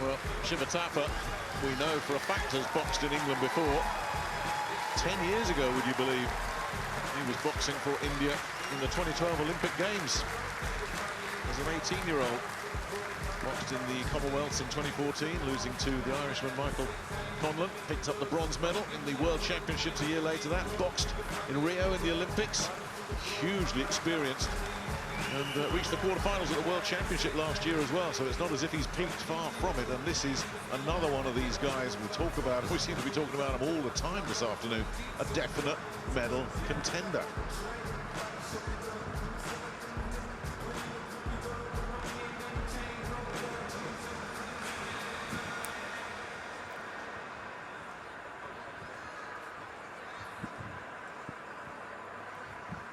Well, Shiva Thapa, we know for a fact, has boxed in England before. 10 years ago, would you believe, he was boxing for India in the 2012 Olympic Games as an 18-year-old. Boxed in the Commonwealths in 2014, losing to the Irishman Michael Conlon. Picked up the bronze medal in the World Championships a year later. That boxed in Rio in the Olympics. Hugely experienced. And reached the quarterfinals at the World Championship last year as well, so it's not as if he's peaked far from it. And this is another one of these guys we talk about. We seem to be talking about him all the time this afternoon. A definite medal contender.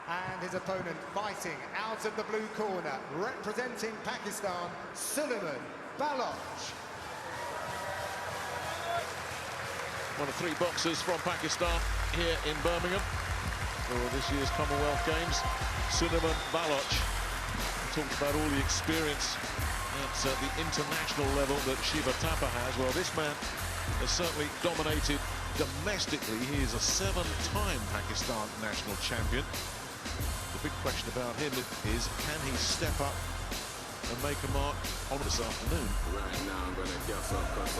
And his opponent fighting out of the blue corner, representing Pakistan, Suleiman Baloch. One of 3 boxers from Pakistan here in Birmingham for this year's Commonwealth Games. Suleiman Baloch. We talked about all the experience at the international level that Shiva Thapa has. Well, this man has certainly dominated domestically. He is a 7-time Pakistan national champion. The big question about him is, can he step up and make a mark on this afternoon? Right now, I'm gonna guess up because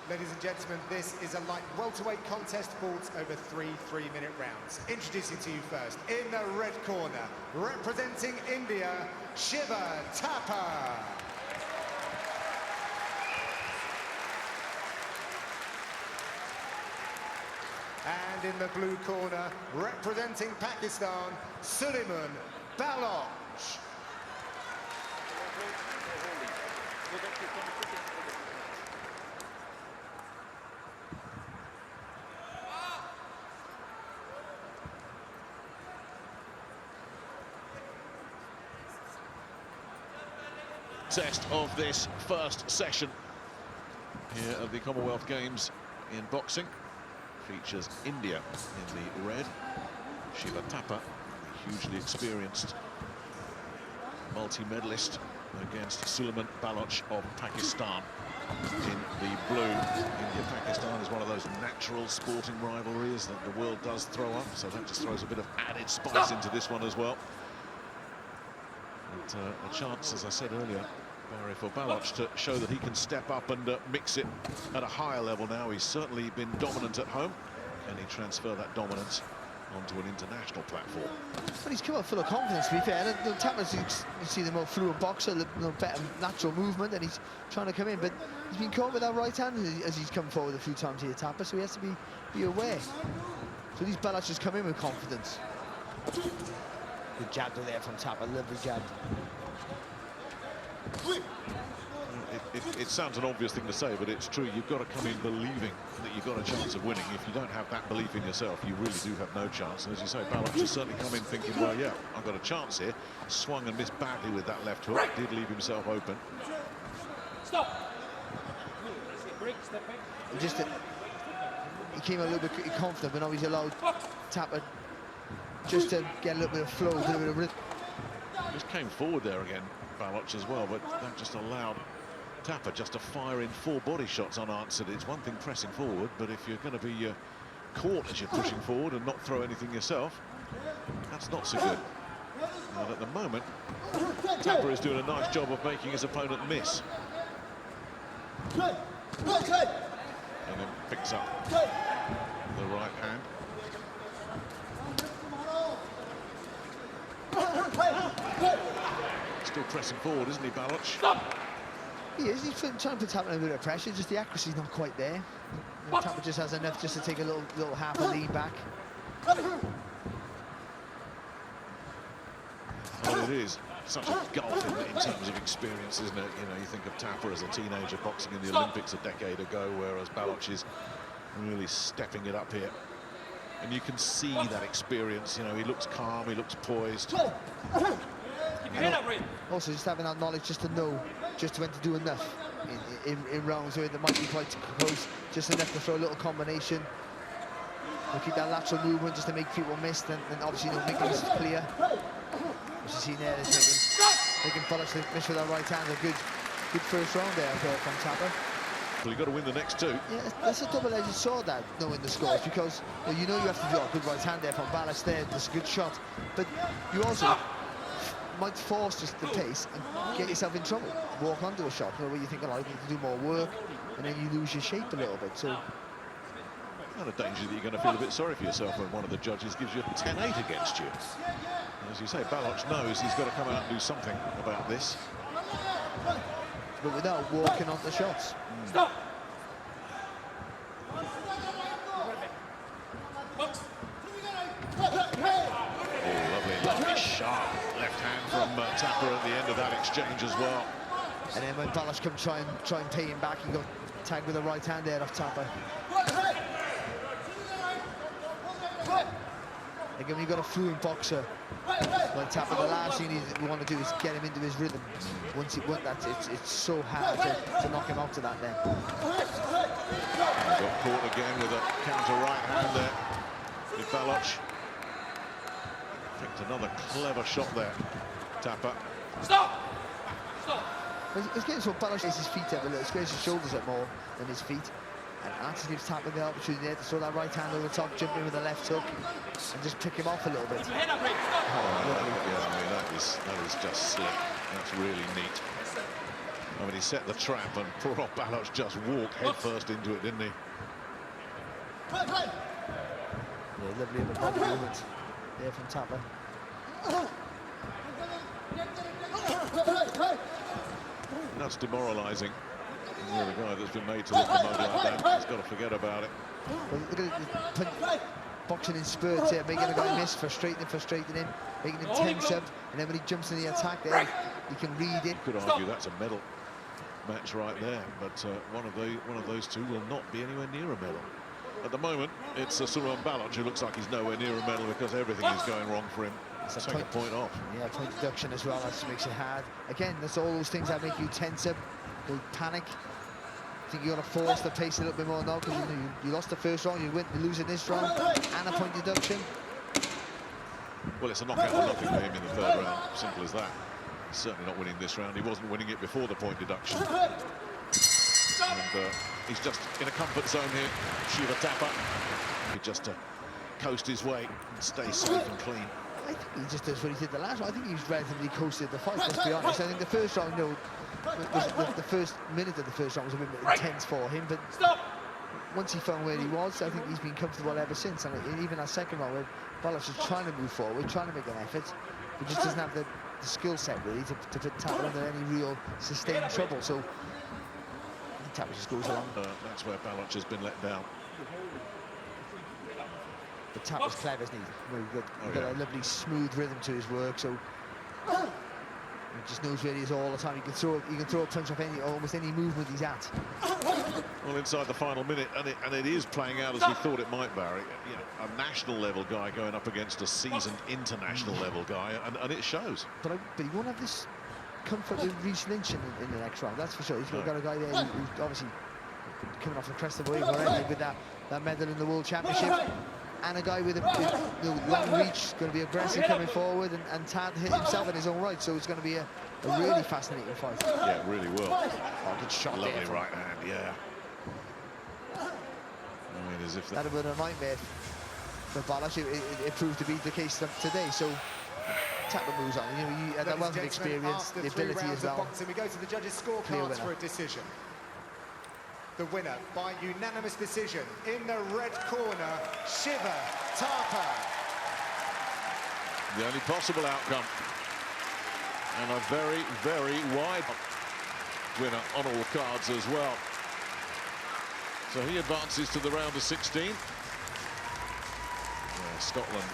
Ladies and gentlemen, this is a light welterweight contest fought over 3 3-minute rounds. Introducing to you first, in the red corner, representing India, Shiva Thapa. And in the blue corner, representing Pakistan, Suleiman Baloch. Test of this first session here at the Commonwealth Games in boxing. Features India in the red. Shiva Thapa, hugely experienced multi-medalist, against Suleiman Baloch of Pakistan in the blue. India-Pakistan is one of those natural sporting rivalries that the world does throw up, so that just throws a bit of added spice into this one as well. But a chance, as I said earlier, Barry, for Baloch to show that he can step up and mix it at a higher level now. He's certainly been dominant at home. Can he transfer that dominance onto an international platform? But he's come out full of confidence, to be fair. The Tapa's, you see the more fluent boxer, the better natural movement, and he's trying to come in. But he's been caught with that right hand as he's come forward a few times here, Thapa, so he has to be aware. So these Baloch just come in with confidence. Good jab there from Thapa, lovely jab. It sounds an obvious thing to say, but it's true. You've got to come in believing that you've got a chance of winning. If you don't have that belief in yourself, you really do have no chance. And as you say, Baloch has certainly come in thinking, well, yeah, I've got a chance here. Swung and missed badly with that left hook. Did leave himself open. Stop. He came a little bit confident, but now he's allowed Thapa just to get a little bit of flow, a little bit of rhythm. Just came forward there again, Baloch as well, but that just allowed Thapa just to fire in 4 body shots unanswered. It's one thing pressing forward, but if you're going to be caught as you're pushing forward and not throw anything yourself, that's not so good. And at the moment, Thapa is doing a nice job of making his opponent miss. And then picks up the right hand. Still pressing forward, isn't he, Baloch? He is. He's trying to put Thapa under a bit of pressure. Just the accuracy's not quite there. Thapa just has enough just to take a little half a lead back. Well, it is such a gulf in terms of experience, isn't it? You know, you think of Thapa as a teenager boxing in the Olympics a decade ago, whereas Baloch is really stepping it up here. And you can see that experience. You know, he looks calm, he looks poised. Also, just having that knowledge just to know just when to do enough in rounds where they might be quite close, just enough to throw a little combination. We'll keep that lateral movement just to make people miss, and obviously make this clear. Tappers you see there, making Bullock miss with that right hand. A good first round there from Tapper. Well, you've got to win the next two. Yeah, that's a double-edged sword, that, knowing the scores, because you know you have to do a good right hand there from Ballas there. That's a good shot, but you also might force just the pace and get yourself in trouble. Walk onto a shot, where you think, oh, I need to do more work, and then you lose your shape a little bit. So, Not a danger that you're going to feel a bit sorry for yourself when one of the judges gives you a 10-8 against you. As you say, Balach knows he's got to come out and do something about this. But without walking on the shots. Stop. Lovely, sharp left hand from Tapper at the end of that exchange as well. And then when Ballas come try and pay him back, he got tagged with the right hand there off Tapper. Again, when you've got a fluent boxer like Tapper, the last thing you want to do is get him into his rhythm. Once he won that, it's so hard to knock him out to that then. Got caught again with a counter right hand there with Balach. Picked another clever shot there, Tapper. Stop. Stop. It's getting so Ballas his feet up a little, squares his shoulders up more than his feet. And actually gives Tapper the opportunity there to throw that right hand over the top, jump in with the left hook, and just pick him off a little bit. Head up, Rick. Stop. Yeah, I mean, that is just slick. That's really neat. I mean, he set the trap and poor old Balach just walked headfirst into it, didn't he? Yeah, lovely little body movement there from Tapper. That's demoralising. You're the guy that's been made to look the mug like that. He's got to forget about it. Well, look at it, boxing in spurts here, making a guy miss, frustrating him, making him tense up, and then when he jumps in the attack there, he can read it. Could argue that's a medal match right there, but one of those two will not be anywhere near a medal. At the moment, it's Sulaiman Balach who looks like he's nowhere near a medal because everything is going wrong for him. It's Take a point off. Yeah, point deduction as well, that just makes it hard. Again, that's all those things that make you tense up, you panic. I think you got to force the pace a little bit more now because you lost the first round, you're losing this round, and a point deduction. Well, it's a knockout or nothing for him in the third round. Simple as that. He's certainly not winning this round. He wasn't winning it before the point deduction. And he's just in a comfort zone here. Shiva Tapper. He just coast his way and stay safe and clean. I think he just does what he did the last round. I think he's relatively coasted the fight, let's be honest. I think the first round, the first minute of the first round was a bit intense for him, but once he found where he was, I think he's been comfortable ever since. And even that second round, where Ballas is trying to move forward, trying to make an effort, but just doesn't have the skill set really to put Tapper under any real sustained trouble. So I think Tapper just goes along. That's where Balach has been let down. But Tapper's clever, isn't he? He's got a lovely smooth rhythm to his work, so he just knows where he is all the time. He can throw a punch off almost any movement he's at. Well, inside the final minute, and it is playing out as we thought it might, Barry. You know, a national level guy going up against a seasoned international level guy, and it shows. But he won't have this comfort with Reece Lynch in the next round, that's for sure. He's got a guy there who's obviously coming off the crest of the wave already with that medal in the World Championship. And a guy with a long reach, going to be aggressive coming forward, and Tad hit himself in his own right, so it's going to be a really fascinating fight. Yeah, it really will. Oh, good shot. Lovely right hand, yeah. I mean, as if that would have been a nightmare for Balach. It proved to be the case today, so Tapper moves on. You know, that wealth of experience, the ability as well. We go to the judges' scorecards for a decision. The winner by unanimous decision in the red corner, Shiva Tapper. The only possible outcome. And a very, very wide winner on all cards as well. So he advances to the round of 16. Yeah, Scotland